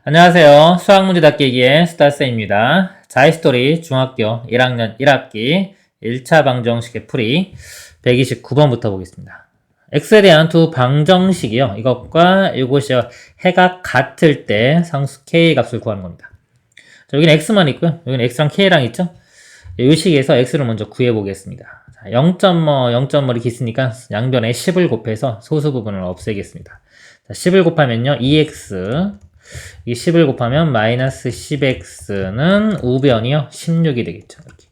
안녕하세요. 수학문제 닫기기의 스타쌤입니다. 자이스토리 중학교 1학년 1학기 1차 방정식의 풀이 129번부터 보겠습니다. x에 대한 두 방정식이요. 이것과 이것이 해가 같을 때 상수 k 값을 구하는 겁니다. 자, 여기는 x만 있고요. 여기는 x랑 k랑 있죠. 이 식에서 x를 먼저 구해보겠습니다. 0.0 이렇게 있으니까 양변에 10을 곱해서 소수 부분을 없애겠습니다. 자, 10을 곱하면요 2x 이 10을 곱하면 마이너스 10x는 우변이요 16이 되겠죠. 이렇게.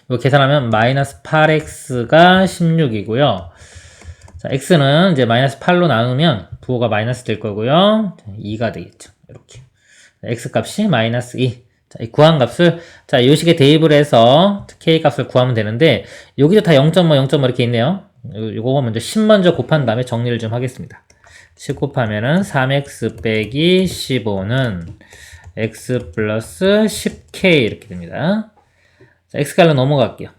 이거 계산하면 마이너스 8x가 16이고요. 자, x는 이제 마이너스 8로 나누면 부호가 마이너스 될 거고요. 2가 되겠죠. 이렇게. x 값이 마이너스 2. 자, 이 구한 값을, 자, 이 식에 대입을 해서 k 값을 구하면 되는데, 여기도 다 0.5 이렇게 있네요. 이거 먼저 10 먼저 곱한 다음에 정리를 좀 하겠습니다. 10 곱하면은 3x 빼기 15는 x 플러스 10k 이렇게 됩니다. 자, x갈로 넘어갈게요.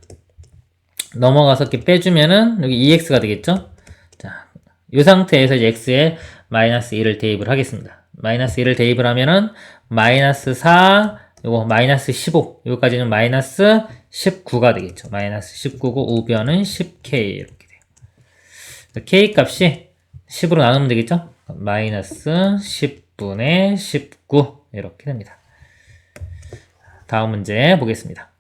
넘어가서 이렇게 빼주면은 여기 2x가 되겠죠? 자, 이 상태에서 이제 x에 마이너스 1을 대입을 하겠습니다. 마이너스 1을 대입을 하면은 마이너스 4, 요거 마이너스 15, 여기까지는 마이너스 19가 되겠죠. 마이너스 19고 우변은 10k 이렇게 돼요. k 값이 10으로 나누면 되겠죠? 마이너스 10분의 19 이렇게 됩니다. 다음 문제 보겠습니다.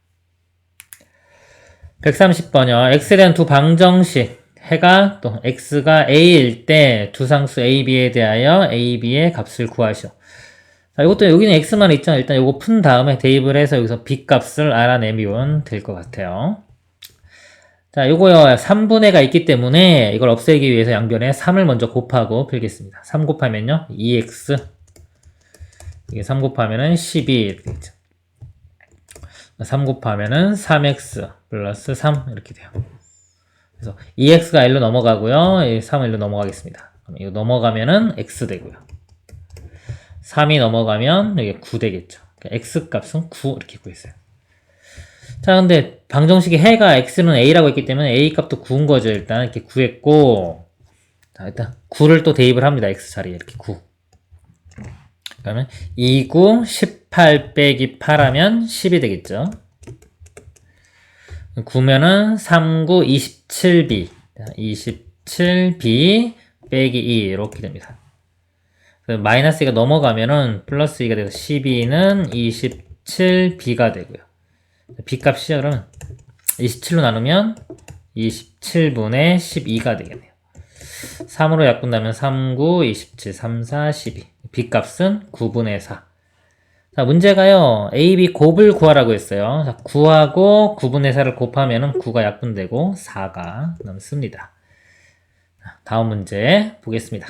130번이요. x에 대한 두 방정식 해가 또 x가 a일 때 두 상수 a, b에 대하여 a, b의 값을 구하시오. 자, 이것도 여기는 x만 있죠. 일단 이거 푼 다음에 대입을 해서 여기서 b 값을 알아내면 될 것 같아요. 자, 요거요, 3분의가 있기 때문에 이걸 없애기 위해서 양변에 3을 먼저 곱하고 풀겠습니다. 3 곱하면요, 2x. 이게 3 곱하면은 12 이렇게 되죠. 3 곱하면은 3x 플러스 3 이렇게 돼요. 그래서 2x가 1로 넘어가고요, 3은 1로 넘어가겠습니다. 그럼 이거 넘어가면은 x 되고요. 3이 넘어가면 이게 9 되겠죠. 그러니까 x 값은 9 이렇게 구했어요. 자, 근데 방정식의 해가 x는 a라고 했기 때문에 a 값도 9인 거죠. 일단 이렇게 구했고, 자, 일단 9를 또 대입을 합니다. x 자리에 이렇게 9. 그러면 2, 9, 18 빼기 8 하면 10이 되겠죠. 9면은 3, 9, 27b. 27b 빼기 2 이렇게 됩니다. 마이너스 2가 넘어가면은 플러스 2가 돼서 12는 27b가 되고요. b 값이요, 그러면 27로 나누면 27분의 12가 되겠네요. 3으로 약분하면 3, 9, 27, 3, 4, 12. b 값은 9분의 4. 자, 문제가요, a, b 곱을 구하라고 했어요. 자, 9하고 9분의 4를 곱하면은 9가 약분되고 4가 남습니다. 다음 문제 보겠습니다.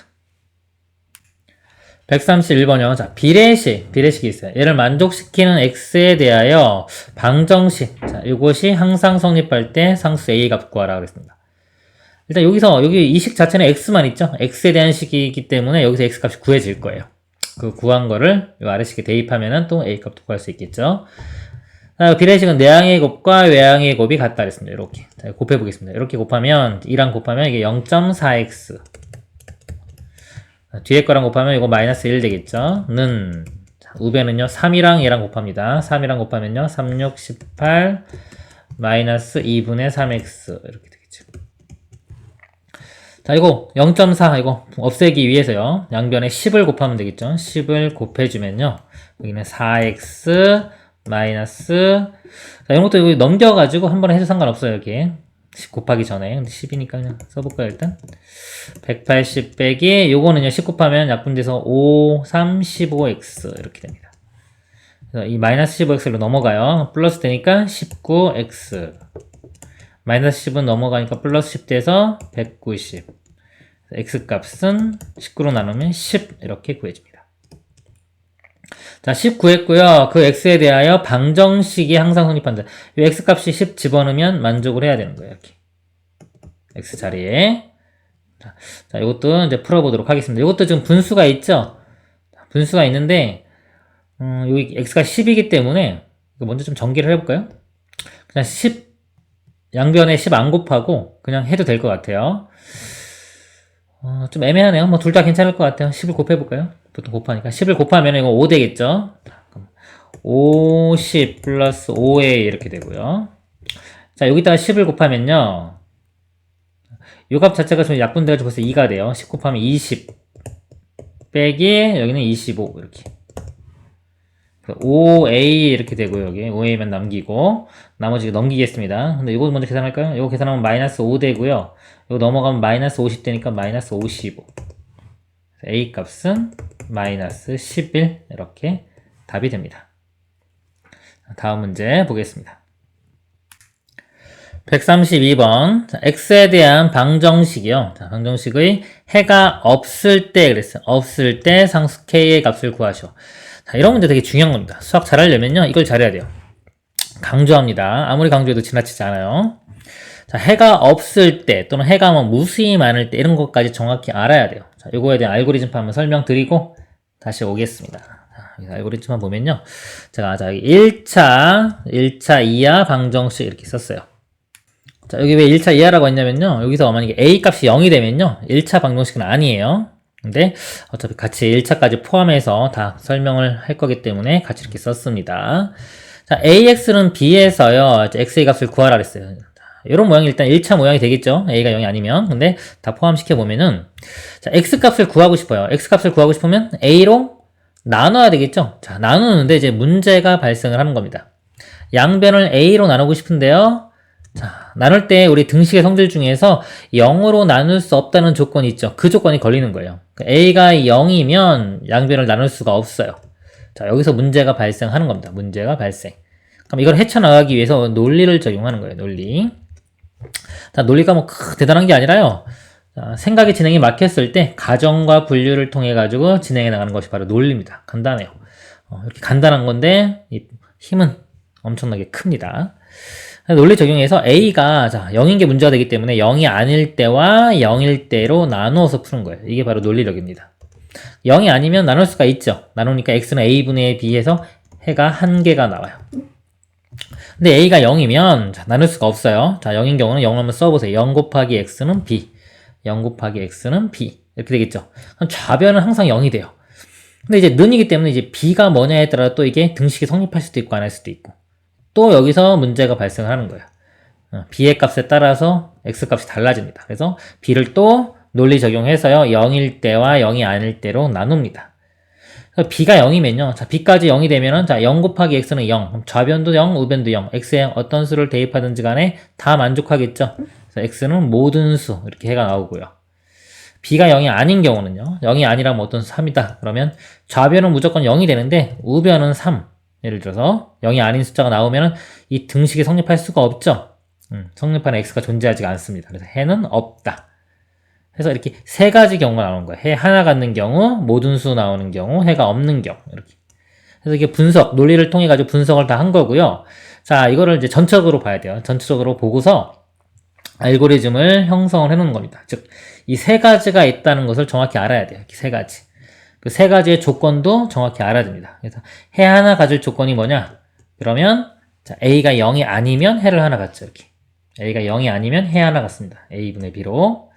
131번이요. 자, 비례식이 있어요. 얘를 만족시키는 x에 대하여 방정식. 자, 이것이 항상 성립할 때 상수 a 값 구하라고 했습니다. 일단 여기 이 식 자체는 x만 있죠? x에 대한 식이기 때문에 여기서 x 값이 구해질 거예요. 그 구한 거를 이 아래식에 대입하면은 또 a 값도 구할 수 있겠죠? 자, 비례식은 내항의 곱과 외항의 곱이 같다 그랬습니다. 이렇게. 자, 곱해보겠습니다. 이렇게 곱하면, 2랑 곱하면 이게 0.4x. 뒤에 거랑 곱하면 이거 마이너스 1 되겠죠? 는, 우변은요, 3이랑 얘랑 곱합니다. 3이랑 곱하면요, 3, 6, 18, 마이너스 2분의 3x. 이렇게 되겠죠. 자, 이거 0.4, 이거 없애기 위해서요, 양변에 10을 곱하면 되겠죠? 10을 곱해주면요, 여기는 4x, 마이너스, 자, 이런 것도 여기 넘겨가지고 한 번에 해도 상관없어요, 이렇게. 10 곱하기 전에. 근데 10이니까 그냥 써볼까요, 일단? 180 빼기, 요거는요, 10 곱하면 약분돼서 5, 3, 15x. 이렇게 됩니다. 그래서 이 마이너스 15x로 넘어가요. 플러스 되니까 19x. 마이너스 10은 넘어가니까 플러스 10 돼서 190. x 값은 19로 나누면 10. 이렇게 구해집니다. 자, 10 구했고요. 그 x에 대하여 방정식이 항상 성립한다. 이 x 값이 10 집어넣으면 만족을 해야 되는 거예요. 이렇게. x 자리에. 자, 이것도 이제 풀어보도록 하겠습니다. 이것도 지금 분수가 있죠? 분수가 있는데, 여기 x가 10이기 때문에, 먼저 좀 전개를 해볼까요? 그냥 10, 양변에 10 안 곱하고, 그냥 해도 될 것 같아요. 좀 애매하네요. 뭐 둘 다 괜찮을 것 같아요. 10을 곱해볼까요? 보통 곱하니까. 10을 곱하면 이거 5 되겠죠? 50 플러스 5a 이렇게 되고요. 자, 여기다가 10을 곱하면요. 요 값 자체가 좀 약분돼가지고 벌써 2가 돼요. 10 곱하면 20 빼기 여기는 25 이렇게. 5a 이렇게 되고 여기 5a만 남기고 나머지 넘기겠습니다. 근데 이거 먼저 계산할까요? 이거 계산하면 마이너스 5 되고요. 이거 넘어가면 마이너스 50 되니까 마이너스 55. a 값은 마이너스 11 이렇게 답이 됩니다. 다음 문제 보겠습니다. 132번. 자, x에 대한 방정식이요. 자, 방정식의 해가 없을 때 그랬어요. 없을 때 상수 k의 값을 구하시오. 자, 이런 문제 되게 중요한 겁니다. 수학 잘하려면요, 이걸 잘해야 돼요. 강조합니다. 아무리 강조해도 지나치지 않아요. 자, 해가 없을 때 또는 해가 뭐 무수히 많을 때 이런 것까지 정확히 알아야 돼요. 자, 요거에 대한 알고리즘 한번 설명드리고 다시 오겠습니다. 자, 알고리즘만 보면요. 제가 자, 1차 이하 방정식 이렇게 썼어요. 자, 여기 왜 1차 이하라고 했냐면요. 여기서 만약에 a 값이 0이 되면요. 1차 방정식은 아니에요. 근데 어차피 같이 1차까지 포함해서 다 설명을 할 거기 때문에 같이 이렇게 썼습니다. 자, AX는 B에서요, XA 값을 구하라 그랬어요. 이런 모양이 일단 1차 모양이 되겠죠? A가 0이 아니면. 근데 다 포함시켜보면은, 자, X 값을 구하고 싶어요. X 값을 구하고 싶으면 A로 나눠야 되겠죠? 자, 나누는데 이제 문제가 발생을 하는 겁니다. 양변을 A로 나누고 싶은데요. 자, 나눌 때 우리 등식의 성질 중에서 0으로 나눌 수 없다는 조건이 있죠. 그 조건이 걸리는 거예요. A가 0이면 양변을 나눌 수가 없어요. 자, 여기서 문제가 발생하는 겁니다. 문제가 발생. 그럼 이걸 헤쳐나가기 위해서 논리를 적용하는 거예요. 논리. 자, 논리가 뭐 대단한 게 아니라요. 자, 생각의 진행이 막혔을 때 가정과 분류를 통해 가지고 진행해 나가는 것이 바로 논리입니다. 간단해요. 이렇게 간단한 건데 이 힘은 엄청나게 큽니다. 논리 적용해서 A가 자 0인 게 문제가 되기 때문에 0이 아닐 때와 0일 때로 나누어서 푸는 거예요. 이게 바로 논리력입니다. 0이 아니면 나눌 수가 있죠. 나누니까 X는 A분의 B해서 해가 1개가 나와요. 근데 A가 0이면 자, 나눌 수가 없어요. 자, 0인 경우는 0을 한번 써보세요. 0 곱하기 X는 B 0 곱하기 X는 B 이렇게 되겠죠. 그럼 좌변은 항상 0이 돼요. 근데 이제 는이기 때문에 이제 B가 뭐냐에 따라 또 이게 등식이 성립할 수도 있고 안 할 수도 있고 또 여기서 문제가 발생을 하는 거예요. B의 값에 따라서 X 값이 달라집니다. 그래서 B를 또 논리 적용해서요. 0일 때와 0이 아닐 때로 나눕니다. B가 0이면요. 자, B까지 0이 되면은 자, 0 곱하기 X는 0. 그럼 좌변도 0, 우변도 0. X에 어떤 수를 대입하든지 간에 다 만족하겠죠. 그래서 X는 모든 수 이렇게 해가 나오고요. B가 0이 아닌 경우는요. 0이 아니라면 어떤 수 3이다. 그러면 좌변은 무조건 0이 되는데 우변은 3. 예를 들어서 0이 아닌 숫자가 나오면 이 등식이 성립할 수가 없죠. 성립하는 x가 존재하지 않습니다. 그래서 해는 없다. 그래서 이렇게 세 가지 경우가 나오는 거예요. 해 하나 갖는 경우, 모든 수 나오는 경우, 해가 없는 경우 이렇게. 그래서 이게 분석, 논리를 통해 가지고 분석을 다 한 거고요. 자, 이거를 이제 전체적으로 봐야 돼요. 전체적으로 보고서 알고리즘을 형성을 해놓는 겁니다. 즉, 이 세 가지가 있다는 것을 정확히 알아야 돼요. 이렇게 세 가지. 그 세 가지의 조건도 정확히 알아야 됩니다. 그래서 해 하나 가질 조건이 뭐냐? 그러면 자, A가 0이 아니면 해를 하나 갖죠. 이렇게. A가 0이 아니면 해 하나 갖습니다. A분의 B로.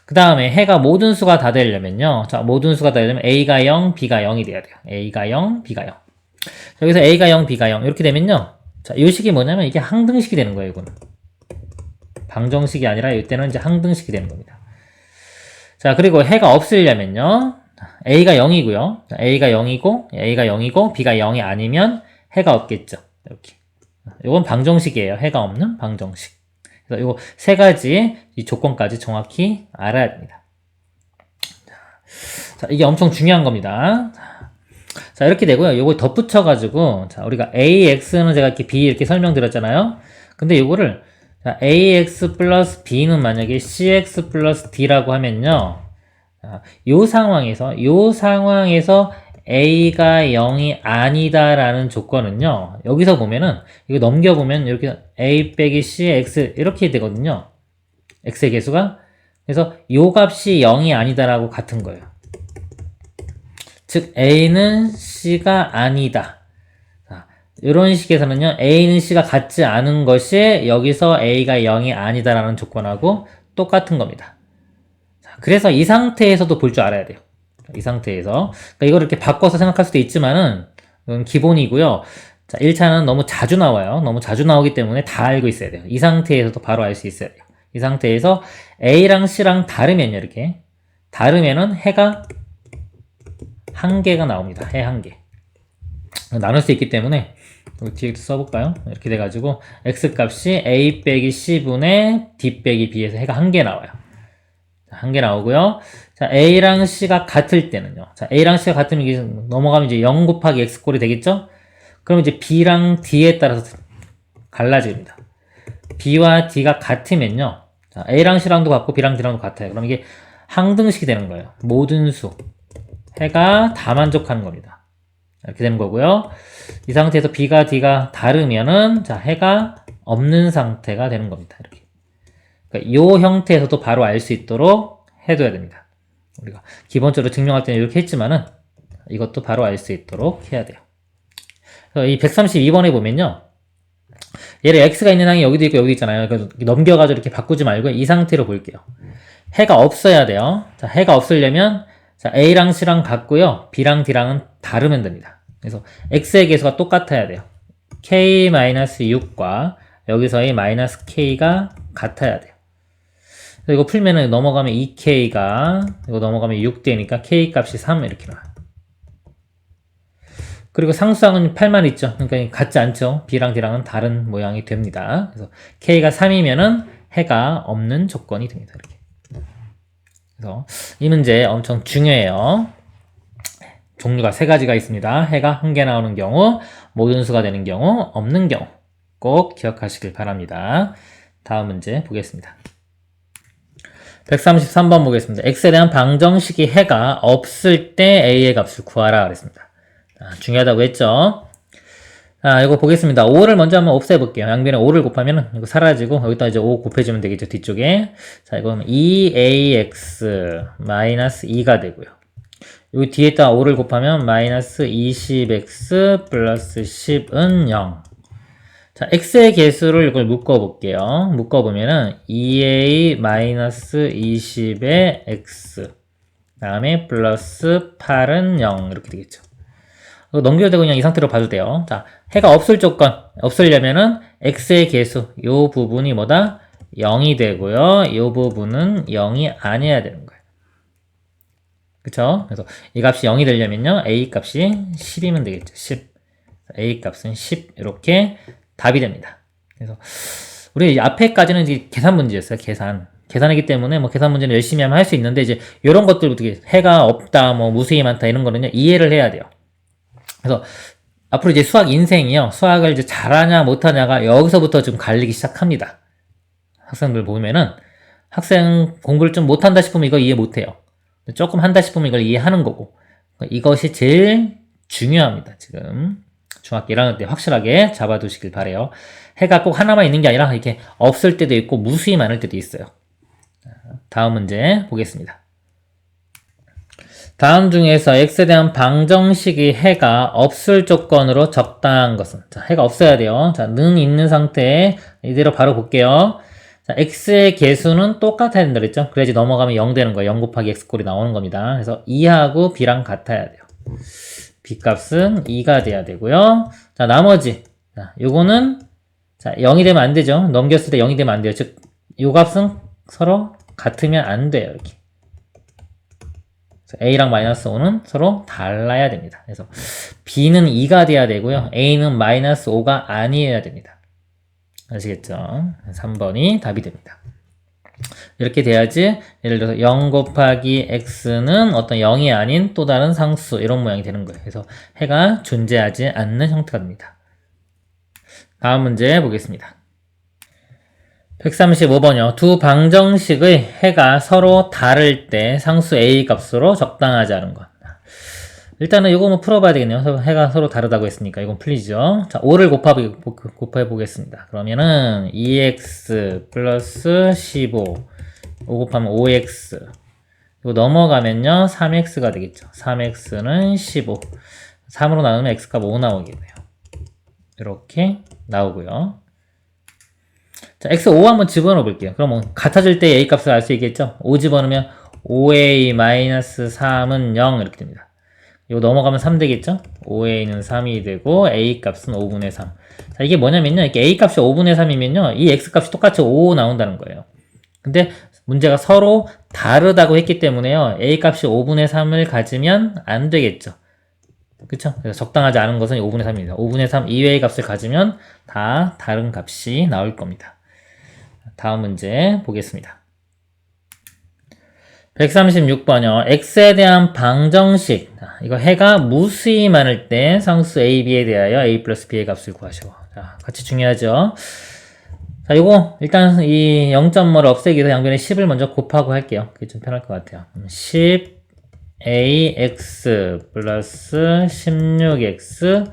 그 다음에 해가 모든 수가 다 되려면요. 자, 모든 수가 다 되려면 A가 0, B가 0이 돼야 돼요. A가 0, B가 0. 여기서 A가 0, B가 0 이렇게 되면요. 자, 이 식이 뭐냐면 이게 항등식이 되는 거예요. 이거는. 방정식이 아니라 이때는 이제 항등식이 되는 겁니다. 자, 그리고 해가 없으려면요. A가 0이고요. A가 0이고, A가 0이고, B가 0이 아니면 해가 없겠죠. 이렇게. 이건 방정식이에요. 해가 없는 방정식. 그래서 이거 세 가지 이 조건까지 정확히 알아야 됩니다. 자, 이게 엄청 중요한 겁니다. 자, 이렇게 되고요. 이거 덧붙여가지고, 자, 우리가 AX는 제가 이렇게 B 이렇게 설명드렸잖아요. 근데 이거를, 자, AX 플러스 B는 만약에 CX 플러스 D라고 하면요. 요 상황에서 A가 0이 아니다라는 조건은요. 여기서 보면은 이거 넘겨보면 이렇게 A 빼기 C X 이렇게 되거든요. X의 개수가. 그래서 요 값이 0이 아니다라고 같은 거예요. 즉 A는 C가 아니다. 자, 이런 식에서는요. A는 C가 같지 않은 것이 여기서 A가 0이 아니다라는 조건하고 똑같은 겁니다. 그래서 이 상태에서도 볼 줄 알아야 돼요. 이 상태에서. 그러니까 이걸 이렇게 바꿔서 생각할 수도 있지만은, 이건 기본이고요. 자, 1차는 너무 자주 나와요. 너무 자주 나오기 때문에 다 알고 있어야 돼요. 이 상태에서도 바로 알 수 있어야 돼요. 이 상태에서 A랑 C랑 다르면요, 이렇게. 다르면은 해가 한 개가 나옵니다. 해 한 개. 나눌 수 있기 때문에, 여기 뒤에 써볼까요? 이렇게 돼가지고, X 값이 A 빼기 C분의 D 빼기 B에서 해가 한 개 나와요. 한 개 나오고요. 자, A랑 C가 같을 때는요. 자, A랑 C가 같으면 이게 넘어가면 이제 0 곱하기 X꼴이 되겠죠? 그럼 이제 B랑 D에 따라서 갈라집니다. B와 D가 같으면요. 자, A랑 C랑도 같고 B랑 D랑도 같아요. 그럼 이게 항등식이 되는 거예요. 모든 수. 해가 다 만족하는 겁니다. 이렇게 되는 거고요. 이 상태에서 B가 D가 다르면은, 자, 해가 없는 상태가 되는 겁니다. 이렇게. 그러니까 이 형태에서도 바로 알 수 있도록 해둬야 됩니다. 우리가 기본적으로 증명할 때는 이렇게 했지만은 이것도 바로 알 수 있도록 해야 돼요. 그래서 이 132번에 보면요. 얘를 x가 있는 항이 여기도 있고 여기도 있잖아요. 그래서 넘겨가지고 이렇게 바꾸지 말고 이 상태로 볼게요. 해가 없어야 돼요. 자, 해가 없으려면 자, A랑 C랑 같고요. B랑 D랑은 다르면 됩니다. 그래서 x의 계수가 똑같아야 돼요. k-6과 여기서의 -k가 같아야 돼요. 이거 풀면은 넘어가면 2k가 이거 넘어가면 6되니까 k 값이 3 이렇게 나와요. 그리고 상수항은 8만 있죠. 그러니까 같지 않죠. B랑 D랑은 다른 모양이 됩니다. 그래서 k가 3이면은 해가 없는 조건이 됩니다. 이렇게. 그래서 이 문제 엄청 중요해요. 종류가 3가지가 있습니다. 해가 한 개 나오는 경우, 모든 수가 되는 경우, 없는 경우 꼭 기억하시길 바랍니다. 다음 문제 보겠습니다. 133번 보겠습니다. x에 대한 방정식이 해가 없을 때 a의 값을 구하라 그랬습니다. 자, 중요하다고 했죠. 자, 이거 보겠습니다. 5를 먼저 한번 없애볼게요. 양변에 5를 곱하면 이거 사라지고 여기다 이제 5 곱해주면 되겠죠. 뒤쪽에. 자, 이거 2ax 마이너스 2가 되고요. 여기 뒤에다 5를 곱하면 마이너스 20x 플러스 10은 0. 자, x의 개수를 이걸 묶어볼게요. 묶어보면은 2a-20의 x 다음에 플러스 8은 0 이렇게 되겠죠. 이거 넘겨도 되고 그냥 이 상태로 봐도 돼요. 자, 해가 없을 조건, 없으려면은 x의 개수, 요 부분이 뭐다? 0이 되고요. 요 부분은 0이 아니어야 되는 거예요. 그쵸? 그래서 이 값이 0이 되려면요. a 값이 10이면 되겠죠. 10. a 값은 10 이렇게 답이 됩니다. 그래서 우리 앞에까지는 이제 계산 문제였어요. 계산이기 때문에 뭐 계산 문제는 열심히 하면 할 수 있는데 이제 이런 것들부터 해가 없다, 뭐 무수히 많다 이런 거는요 이해를 해야 돼요. 그래서 앞으로 이제 수학 인생이요. 수학을 이제 잘하냐 못하냐가 여기서부터 좀 갈리기 시작합니다. 학생들 보면은 학생 공부를 좀 못한다 싶으면 이거 이해 못해요. 조금 한다 싶으면 이걸 이해하는 거고 이것이 제일 중요합니다. 지금 중학교 1학년 때 확실하게 잡아두시길 바래요. 해가 꼭 하나만 있는 게 아니라 이렇게 없을 때도 있고 무수히 많을 때도 있어요. 다음 문제 보겠습니다. 다음 중에서 x에 대한 방정식이 해가 없을 조건으로 적당한 것은? 자, 해가 없어야 돼요. 자, 는 있는 상태에 이대로 바로 볼게요. 자, x의 개수는 똑같아야 된다 그랬죠? 그래야지 넘어가면 0 되는 거예요. 0 곱하기 x꼴이 나오는 겁니다. 그래서 2하고 b랑 같아야 돼요. b 값은 2가 돼야 되고요. 자, 나머지. 자, 요거는, 자, 0이 되면 안 되죠. 넘겼을 때 0이 되면 안 돼요. 즉, 요 값은 서로 같으면 안 돼요. 이렇게. a랑 마이너스 5는 서로 달라야 됩니다. 그래서 b는 2가 돼야 되고요. a는 마이너스 5가 아니어야 됩니다. 아시겠죠? 3번이 답이 됩니다. 이렇게 돼야지 예를 들어서 0 곱하기 x는 어떤 0이 아닌 또 다른 상수 이런 모양이 되는 거예요. 그래서 해가 존재하지 않는 형태가 됩니다. 다음 문제 보겠습니다. 135번이요. 두 방정식의 해가 서로 다를 때 상수 a 값으로 적당하지 않은 것. 일단은 이거 뭐 풀어봐야 되겠네요. 해가 서로 다르다고 했으니까 이건 풀리죠. 자, 5를 곱해 보겠습니다. 그러면은 2x 플러스 15 5 곱하면 5x 이거 넘어가면요 3x가 되겠죠. 3x는 15 3으로 나누면 x값 5 나오겠네요. 이렇게 나오고요. 자, x5 한번 집어넣어 볼게요. 그럼 같아질 때 a 값을 알 수 있겠죠? 5 집어넣으면 5a-3은 0 이렇게 됩니다. 이거 넘어가면 3 되겠죠? 5a는 3이 되고 a 값은 5분의 3. 자, 이게 뭐냐면요. 이렇게 a 값이 5분의 3이면요. 이 x 값이 똑같이 5 나온다는 거예요. 근데 문제가 서로 다르다고 했기 때문에요. a 값이 5분의 3을 가지면 안 되겠죠. 그쵸? 그래서 적당하지 않은 것은 5분의 3입니다. 5분의 3 이외의 값을 가지면 다 다른 값이 나올 겁니다. 다음 문제 보겠습니다. 136번이요. x에 대한 방정식. 자, 이거 해가 무수히 많을 때 상수 a, b에 대하여 a 플러스 b의 값을 구하시고. 자, 같이 중요하죠. 자, 요거 일단 이 0.5를 없애기 위해서 양변에 10을 먼저 곱하고 할게요. 그게 좀 편할 것 같아요. 10ax 플러스 16x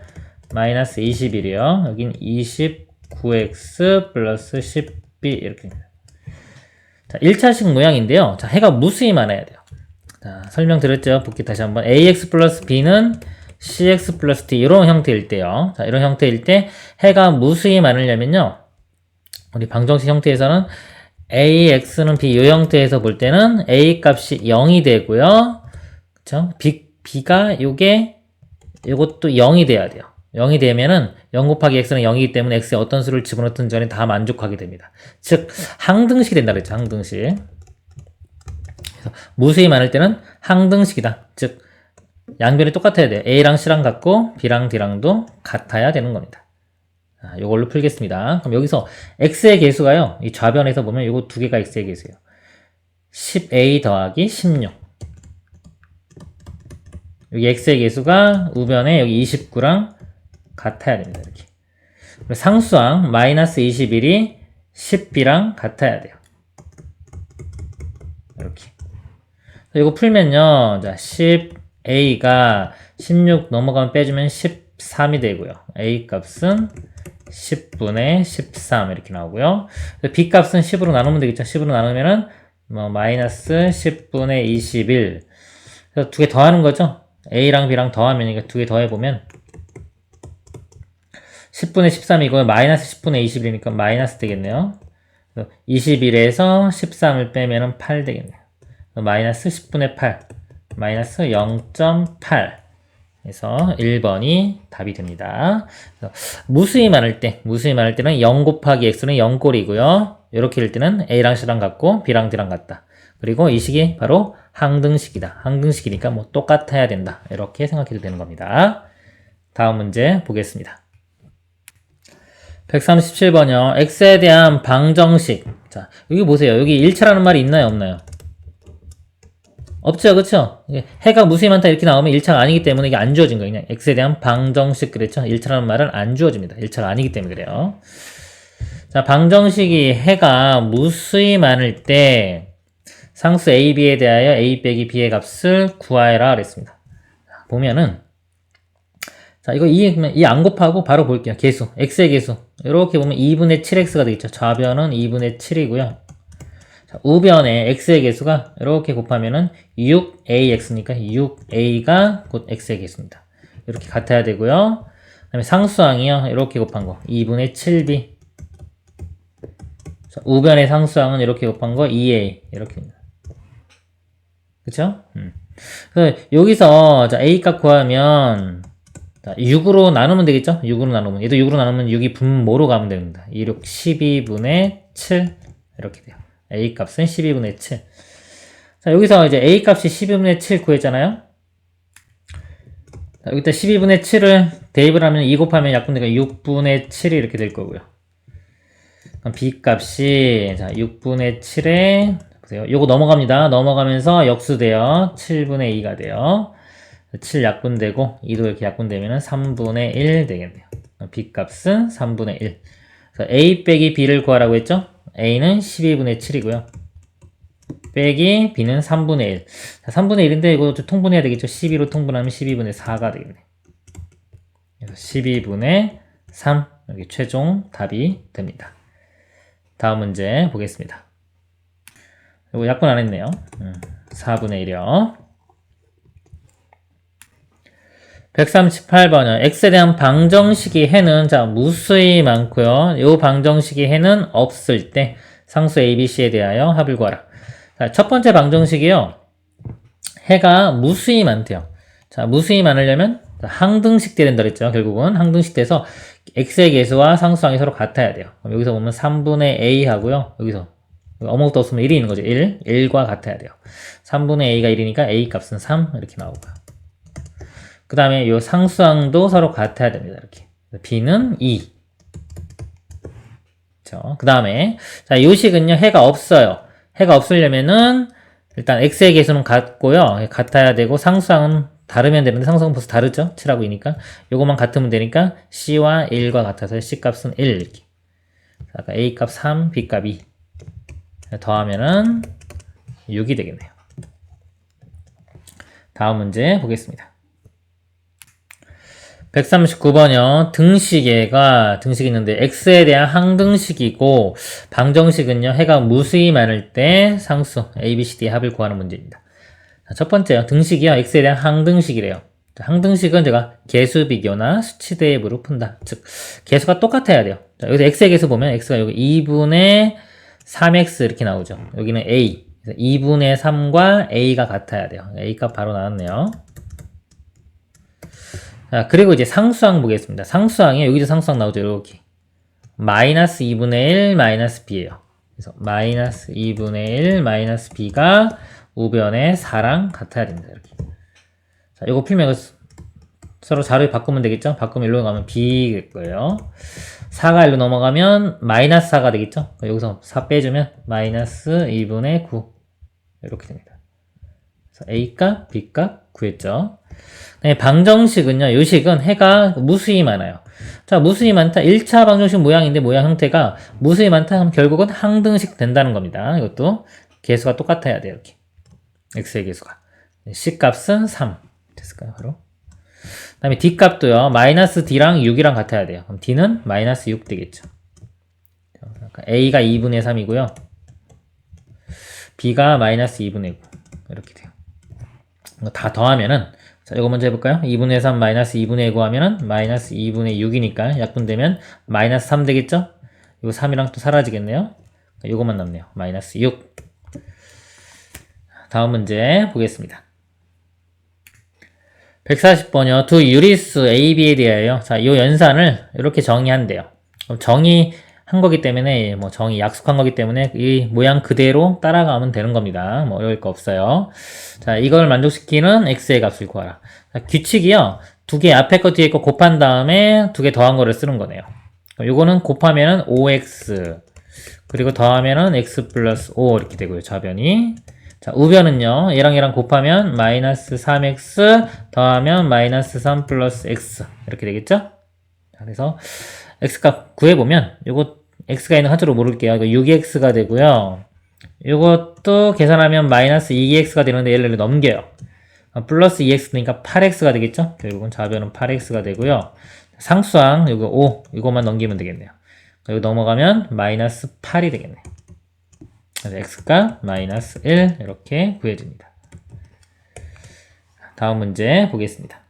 마이너스 21이요. 여긴 29x 플러스 10b 이렇게 됩니다. 자, 1차식 모양인데요. 자, 해가 무수히 많아야 돼요. 자, 설명드렸죠? 복귀 다시 한번. ax 플러스 b는 cx 플러스 d 이런 형태일 때요. 자, 이런 형태일 때 해가 무수히 많으려면요. 우리 방정식 형태에서는 ax는 b 이 형태에서 볼 때는 a 값이 0이 되고요. 그쵸? b가 요것도 0이 돼야 돼요. 0이 되면은 0 곱하기 x는 0이기 때문에 x에 어떤 수를 집어넣든 전에 다 만족하게 됩니다. 즉 항등식이 된다 그랬죠. 항등식. 그래서 무수히 많을 때는 항등식이다. 즉 양변이 똑같아야 돼요. a랑 c랑 같고 b랑 d랑도 같아야 되는 겁니다. 자, 이걸로 풀겠습니다. 그럼 여기서 x의 개수가요. 이 좌변에서 보면 요거 두 개가 x의 개수예요. 10a 더하기 16. 여기 x의 개수가 우변에 여기 29랑 같아야 됩니다. 이렇게. 상수항 마이너스 21이 10b랑 같아야 돼요. 이렇게. 이거 풀면요. 자, 10a가 16 넘어가면 빼주면 13이 되고요. a 값은 10분의 13 이렇게 나오고요. b 값은 10으로 나누면 되겠죠. 10으로 나누면은 마이너스 10분의 21. 그래서 두 개 더하는 거죠. a랑 b랑 더하면 이거 두 개 더해보면 10분의 13이고 마이너스 10분의 21이니까 마이너스 되겠네요. 21에서 13을 빼면 8 되겠네요. 마이너스 10분의 8 마이너스 0.8 그래서 1번이 답이 됩니다. 무수히 많을 때는 0 곱하기 x는 0꼴이고요. 이렇게 될 때는 a랑 c랑 같고 b랑 d랑 같다. 그리고 이 식이 바로 항등식이다. 항등식이니까 뭐 똑같아야 된다. 이렇게 생각해도 되는 겁니다. 다음 문제 보겠습니다. 137번이요. x에 대한 방정식. 자, 여기 보세요. 여기 1차라는 말이 있나요? 없나요? 없죠, 그쵸? 해가 무수히 많다 이렇게 나오면 1차가 아니기 때문에 이게 안 주어진 거예요. 그냥 x에 대한 방정식 그랬죠? 1차라는 말은 안 주어집니다. 1차가 아니기 때문에 그래요. 자, 방정식이 해가 무수히 많을 때 상수 a, b에 대하여 a 빼기 b의 값을 구하여라 그랬습니다. 자, 보면은 자, 이거 이 안 곱하고 바로 볼게요. 개수, x의 개수. 이렇게 보면 2분의 7x가 되겠죠. 좌변은 2분의 7이고요. 자, 우변에 x의 개수가 이렇게 곱하면은 6ax니까 6a가 곧 x의 개수입니다. 이렇게 같아야 되고요. 그 다음에 상수항이요. 이렇게 곱한 거 2분의 7b. 자, 우변의 상수항은 이렇게 곱한 거 2a. 이렇게입니다. 그쵸? 그래서 여기서 자, a 값 구하면 자, 6으로 나누면 되겠죠? 6으로 나누면. 얘도 6으로 나누면 6이 분모로 가면 됩니다. 2, 6, 12분의 7. 이렇게 돼요. a 값은 12분의 7. 자, 여기서 이제 a 값이 12분의 7 구했잖아요? 자, 여기다 12분의 7을 대입을 하면 2 곱하면 약분되니까 6분의 7이 이렇게 될 거고요. 그럼 b 값이, 자, 6분의 7에, 보세요. 요거 넘어갑니다. 넘어가면서 역수돼요. 7분의 2가 돼요. 7 약분되고 2도 이렇게 약분되면 3분의 1 되겠네요. b 값은 3분의 1. 그래서 a 빼기 b를 구하라고 했죠? a는 12분의 7이고요. 빼기 b는 3분의 1. 자, 3분의 1인데 이거 좀 통분해야 되겠죠? 12로 통분하면 12분의 4가 되겠네요. 그래서 12분의 3 여기 최종 답이 됩니다. 다음 문제 보겠습니다. 이거 약분 안 했네요. 4분의 1이요. 138번은 x에 대한 방정식이 해는 자 무수히 많고요. 이 방정식이 해는 없을 때 상수 ABC에 대하여 합을 구하라. 자, 첫 번째 방정식이요. 해가 무수히 많대요. 자, 무수히 많으려면 항등식 돼야 된다 그랬죠. 결국은 항등식 돼서 x의 계수와 상수항이 서로 같아야 돼요. 그럼 여기서 보면 3분의 a 하고요. 여기서 아무것도 없으면 1이 있는 거죠. 1과 같아야 돼요. 3분의 a가 1이니까 a 값은 3 이렇게 나오고요. 그 다음에 이 상수항도 서로 같아야 됩니다. 이렇게 b는 2. 그렇죠. 그 다음에 자, 요 식은요 해가 없어요. 해가 없으려면은 일단 x의 계수는 같고요. 같아야 되고 상수항은 다르면 되는데 상수항은 벌써 다르죠. 7하고 2니까 요것만 같으면 되니까 c와 1과 같아서 c 값은 1 이렇게. 아까 a 값 3, b 값 2 더하면은 6이 되겠네요. 다음 문제 보겠습니다. 139번이요. 등식이 있는데 x에 대한 항등식이고 방정식은요. 해가 무수히 많을 때 상수 a, b, c, d의 합을 구하는 문제입니다. 자, 첫 번째요. 등식이요. x에 대한 항등식이래요. 자, 항등식은 제가 계수 비교나 수치 대입으로 푼다. 즉 계수가 똑같아야 돼요. 자, 여기서 x의 계수 보면 x가 여기 2분의 3x 이렇게 나오죠. 여기는 a. 2분의 3과 a가 같아야 돼요. a 값 바로 나왔네요. 자, 그리고 이제 상수항 보겠습니다. 상수항에 여기도 상수항 나오죠. 이렇게. 마이너스 2분의 1 마이너스 b예요. 그래서 마이너스 2분의 1 마이너스 b가 우변의 4랑 같아야 됩니다. 이렇게. 자, 이거 풀면 서로 자를 바꾸면 되겠죠? 바꾸면 1로 가면 b 될 거예요. 4가 1로 넘어가면 마이너스 4가 되겠죠? 여기서 4 빼주면 마이너스 2분의 9 이렇게 됩니다. 그래서 a 값, b 값 구했죠. 네, 방정식은요, 요 식은 해가 무수히 많아요. 자, 무수히 많다. 1차 방정식 모양인데, 모양 형태가 무수히 많다 하면 결국은 항등식 된다는 겁니다. 이것도 계수가 똑같아야 돼요, 이렇게. x의 계수가. c 값은 3. 됐을까요, 바로? 그 다음에 d 값도요, 마이너스 d랑 6이랑 같아야 돼요. 그럼 d는 마이너스 6 되겠죠. a가 2분의 3이고요. b가 마이너스 2분의 9. 이렇게 돼요. 이거 다 더하면은, 자, 이거 먼저 해볼까요? 2분의 3 마이너스 2분의 9 하면은 마이너스 2분의 6이니까 약분되면 마이너스 3 되겠죠? 이거 3이랑 또 사라지겠네요? 이거만 남네요. 마이너스 6. 다음 문제 보겠습니다. 140번이요. 두 유리수 A, B에 대하여 자, 이 연산을 이렇게 정의한대요. 그럼 정의한 거기 때문에 뭐 정의 약속한 거기 때문에 이 모양 그대로 따라가면 되는 겁니다. 뭐 어려울 거 없어요. 자, 이걸 만족시키는 x의 값을 구하라. 자, 규칙이요. 두 개 앞에 거 뒤에 거 곱한 다음에 두 개 더한 거를 쓰는 거네요. 요거는 곱하면은 5x 그리고 더하면은 x 플러스 5 이렇게 되고요. 좌변이. 자, 우변은요. 얘랑 얘랑 곱하면 마이너스 3x 더하면 마이너스 3 플러스 x 이렇게 되겠죠? 자, 그래서 x값 구해보면 요거 x가 있는 한자로 모를게요. 이거 6x가 되고요. 요것도 계산하면 마이너스 2x가 되는데 얘를 넘겨요. 플러스 2x니까 8x가 되겠죠? 결국은 좌변은 8x가 되고요. 상수항 요거 5 이것만 넘기면 되겠네요. 여기 넘어가면 마이너스 8이 되겠네요. 그래서 x가 마이너스 1 이렇게 구해집니다. 다음 문제 보겠습니다.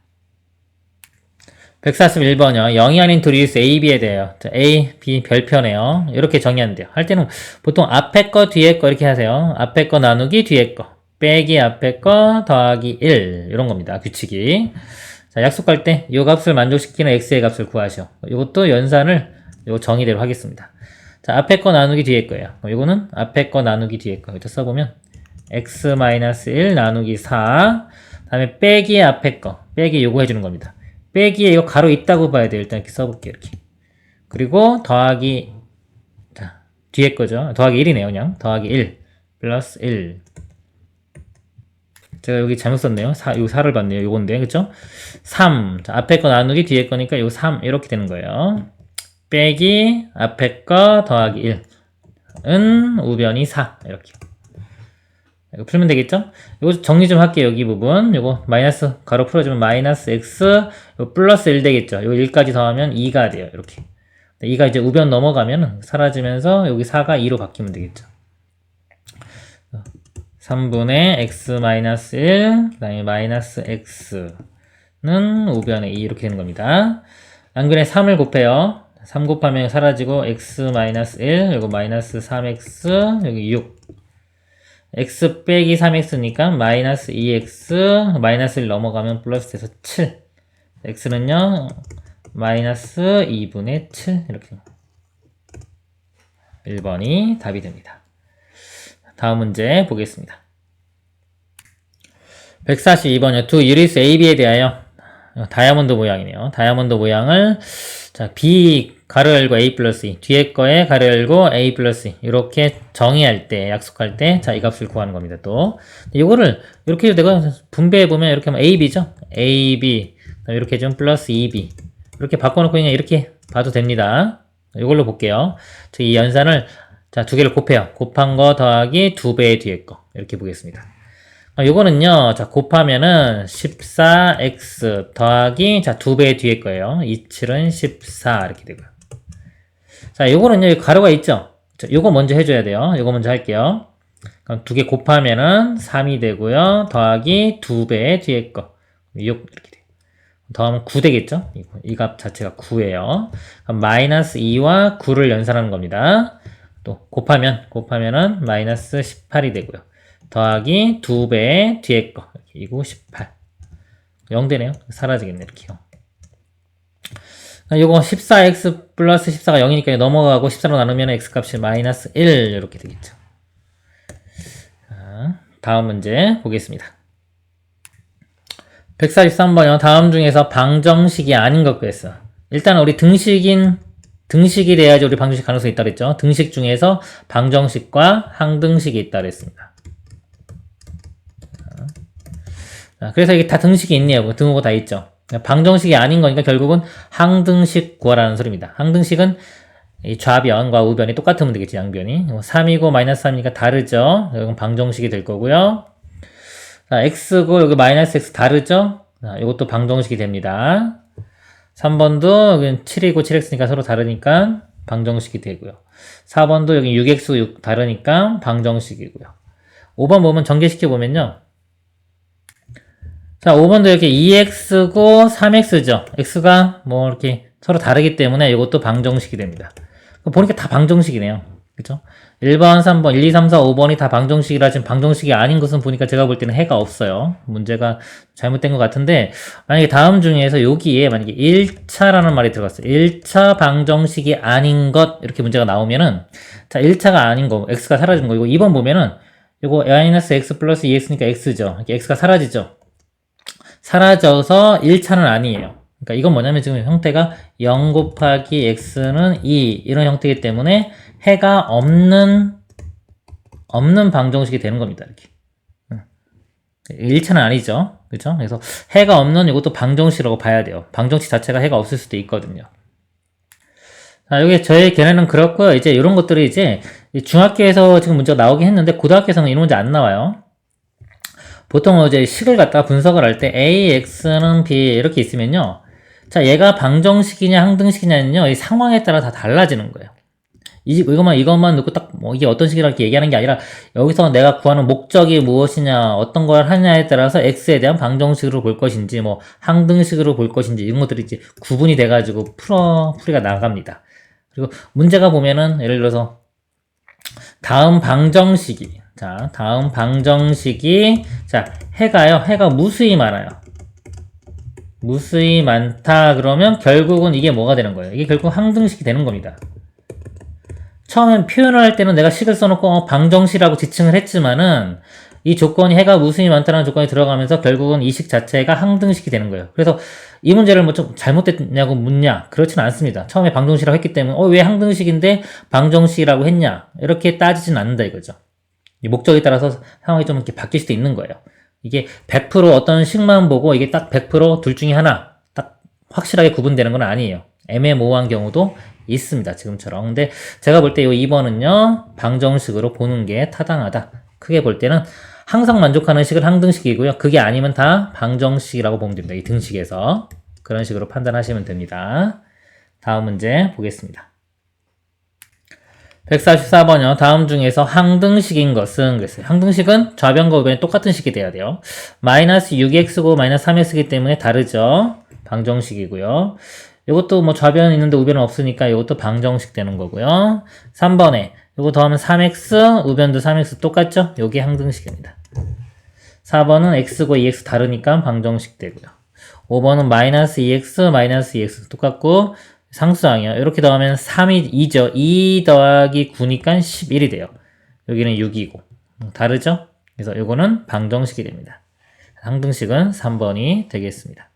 141번이요. 0이 아닌 두 유리수 A, B에 대해요. 자, A, B 별표네요. 이렇게 정의하는데요. 할 때는 보통 앞에 거, 뒤에 거 이렇게 하세요. 앞에 거 나누기, 뒤에 거. 빼기 앞에 거, 더하기 1. 이런 겁니다. 규칙이. 자, 약속할 때 이 값을 만족시키는 x의 값을 구하시오. 이것도 연산을 요 정의대로 하겠습니다. 자, 앞에 거 나누기 뒤에 거예요. 이거는 앞에 거 나누기 뒤에 거. 이렇게 써보면 x-1 나누기 4. 다음에 빼기 앞에 거. 빼기 요거 해주는 겁니다. 빼기에 이거 가로 있다고 봐야 돼요. 일단 이렇게 써볼게요. 이렇게. 그리고 더하기, 자, 뒤에 거죠. 더하기 1이네요. 그냥. 더하기 1. 플러스 1. 제가 여기 잘못 썼네요. 요 4를 봤네요. 요건데. 그쵸? 3. 자, 앞에 거 나누기 뒤에 거니까 요 3. 이렇게 되는 거예요. 빼기 앞에 거 더하기 1은 우변이 4 이렇게 이거 풀면 되겠죠? 이거 정리 좀 할게요. 여기 부분 이거 마이너스 가로 풀어주면 마이너스 x 이거 플러스 1 되겠죠? 이거 1까지 더하면 2가 돼요. 이렇게 2가 이제 우변 넘어가면 사라지면서 여기 4가 2로 바뀌면 되겠죠? 3분의 x 마이너스 1 그 다음에 마이너스 x는 우변에 2 이렇게 되는 겁니다. 안근에 3을 곱해요. 3 곱하면 사라지고 x 마이너스 1 그리고 마이너스 3x 여기 6 x 빼기 3x니까 마이너스 2x 마이너스 1 넘어가면 플러스 돼서 7. x는요 마이너스 2분의 7 이렇게 1번이 답이 됩니다. 다음 문제 보겠습니다. 142번이요. 두 유리스 AB에 대하여 다이아몬드 모양이네요. 다이아몬드 모양을 자 B 가로 열고 A 플러스 2 뒤에 거에 가로 열고 A 플러스 2 이렇게 정의할 때 약속할 때 자 이 값을 구하는 겁니다. 또 이거를 이렇게 해도 되고 분배해 보면 이렇게 하면 AB죠. AB 이렇게 좀 플러스 2B 이렇게 바꿔놓고 그냥 이렇게 봐도 됩니다. 이걸로 볼게요. 이 연산을 자 두 개를 곱해요. 곱한 거 더하기 2배의 뒤에 거 이렇게 보겠습니다. 요거는요, 자, 곱하면은 14x 더하기, 자, 2배의 뒤에 거예요. 27은 14, 이렇게 되고요. 자, 요거는요, 여기 가로가 있죠? 자, 요거 먼저 해줘야 돼요. 요거 먼저 할게요. 그럼 두 개 곱하면은 3이 되고요. 더하기 2배의 뒤에 거. 6, 이렇게 돼요. 더하면 9 되겠죠? 이 값 자체가 9예요. 그럼 마이너스 2와 9를 연산하는 겁니다. 또, 곱하면은 마이너스 18이 되고요. 더하기 2배 뒤에 거. 이거 18. 0 되네요. 사라지겠네, 이렇게요. 요거 14x 플러스 14가 0이니까 넘어가고 14로 나누면 x값이 마이너스 1 이렇게 되겠죠. 자, 다음 문제 보겠습니다. 143번이요. 다음 중에서 방정식이 아닌 것 구했어. 일단 우리 등식이 돼야지 우리 방정식 가능성이 있다 그랬죠. 등식 중에서 방정식과 항등식이 있다 그랬습니다. 그래서 이게 다 등식이 있네요. 등호가 다 있죠. 방정식이 아닌 거니까 결국은 항등식 구하라는 소리입니다. 항등식은 이 좌변과 우변이 똑같으면 되겠지, 양변이. 3이고 마이너스 3이니까 다르죠. 이건 방정식이 될 거고요. 자, x고 여기 마이너스 x 다르죠. 자, 이것도 방정식이 됩니다. 3번도 여기 7이고 7x니까 서로 다르니까 방정식이 되고요. 4번도 여기 6x 6 다르니까 방정식이고요. 5번 보면 전개시켜 보면요. 자, 5번도 이렇게 2x고 3x죠. x가 뭐 이렇게 서로 다르기 때문에 이것도 방정식이 됩니다. 보니까 다 방정식이네요. 그쵸? 1번, 3번, 1, 2, 3, 4, 5번이 다 방정식이라 지금 방정식이 아닌 것은 보니까 제가 볼 때는 해가 없어요. 문제가 잘못된 것 같은데, 만약에 다음 중에서 여기에 만약에 1차라는 말이 들어갔어요. 1차 방정식이 아닌 것, 이렇게 문제가 나오면은, 자, 1차가 아닌 거, x가 사라진 거, 이거 2번 보면은, 이거 마이너스 x 플러스 2x니까 x죠. 이렇게 x가 사라지죠. 사라져서 1차는 아니에요. 그러니까 이건 뭐냐면 지금 형태가 0 곱하기 x는 2 이런 형태이기 때문에 해가 없는 방정식이 되는 겁니다. 이렇게 1차는 아니죠. 그렇죠? 그래서 해가 없는 이것도 방정식이라고 봐야 돼요. 방정식 자체가 해가 없을 수도 있거든요. 자, 여기 저의 견해는 그렇고요. 이제 이런 것들이 이제 중학교에서 지금 문제가 나오긴 했는데 고등학교에서는 이런 문제 안 나와요. 보통 이제 식을 갖다가 분석을 할 때 A, X는 B 이렇게 있으면요. 자, 얘가 방정식이냐 항등식이냐는요. 이 상황에 따라 다 달라지는 거예요. 이것만 놓고 딱 뭐 이게 어떤 식이라고 이렇게 얘기하는 게 아니라 여기서 내가 구하는 목적이 무엇이냐, 어떤 걸 하냐에 따라서 X에 대한 방정식으로 볼 것인지 뭐 항등식으로 볼 것인지 이런 것들이 이제 구분이 돼 가지고 풀이가 나갑니다. 그리고 문제가 보면은 예를 들어서 다음 방정식이 자, 해가 무수히 많아요. 무수히 많다 그러면 결국은 이게 뭐가 되는 거예요? 이게 결국 항등식이 되는 겁니다. 처음엔 표현을 할 때는 내가 식을 써놓고 방정식이라고 지칭을 했지만은 이 조건이 해가 무수히 많다는 조건이 들어가면서 결국은 이 식 자체가 항등식이 되는 거예요. 그래서 이 문제를 뭐 좀 잘못됐냐고 묻냐? 그렇지는 않습니다. 처음에 방정식이라고 했기 때문에 왜 항등식인데 방정식이라고 했냐? 이렇게 따지진 않는다 이거죠. 이 목적에 따라서 상황이 좀 이렇게 바뀔 수도 있는 거예요. 이게 100% 어떤 식만 보고 이게 딱 100% 둘 중에 하나 딱 확실하게 구분되는 건 아니에요. 애매모호한 경우도 있습니다. 지금처럼. 근데 제가 볼 때 이 2번은요. 방정식으로 보는 게 타당하다. 크게 볼 때는 항상 만족하는 식은 항등식이고요. 그게 아니면 다 방정식이라고 보면 됩니다. 이 등식에서. 그런 식으로 판단하시면 됩니다. 다음 문제 보겠습니다. 144번이요. 다음 중에서 항등식인 것은 그랬어요. 항등식은 좌변과 우변이 똑같은 식이 돼야 돼요. 마이너스 6x고 마이너스 3x이기 때문에 다르죠. 방정식이고요. 이것도 뭐 좌변 있는데 우변은 없으니까 이것도 방정식 되는 거고요. 3번에 요거 더하면 3x, 우변도 3x 똑같죠? 요게 항등식입니다. 4번은 x고 2x 다르니까 방정식 되고요. 5번은 마이너스 2x, 마이너스 2x 똑같고 상수항이요. 이렇게 더하면 3이 2죠. 2 더하기 9니까 11이 돼요. 여기는 6이고 다르죠? 그래서 요거는 방정식이 됩니다. 항등식은 3번이 되겠습니다.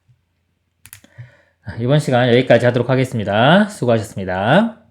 이번 시간 여기까지 하도록 하겠습니다. 수고하셨습니다.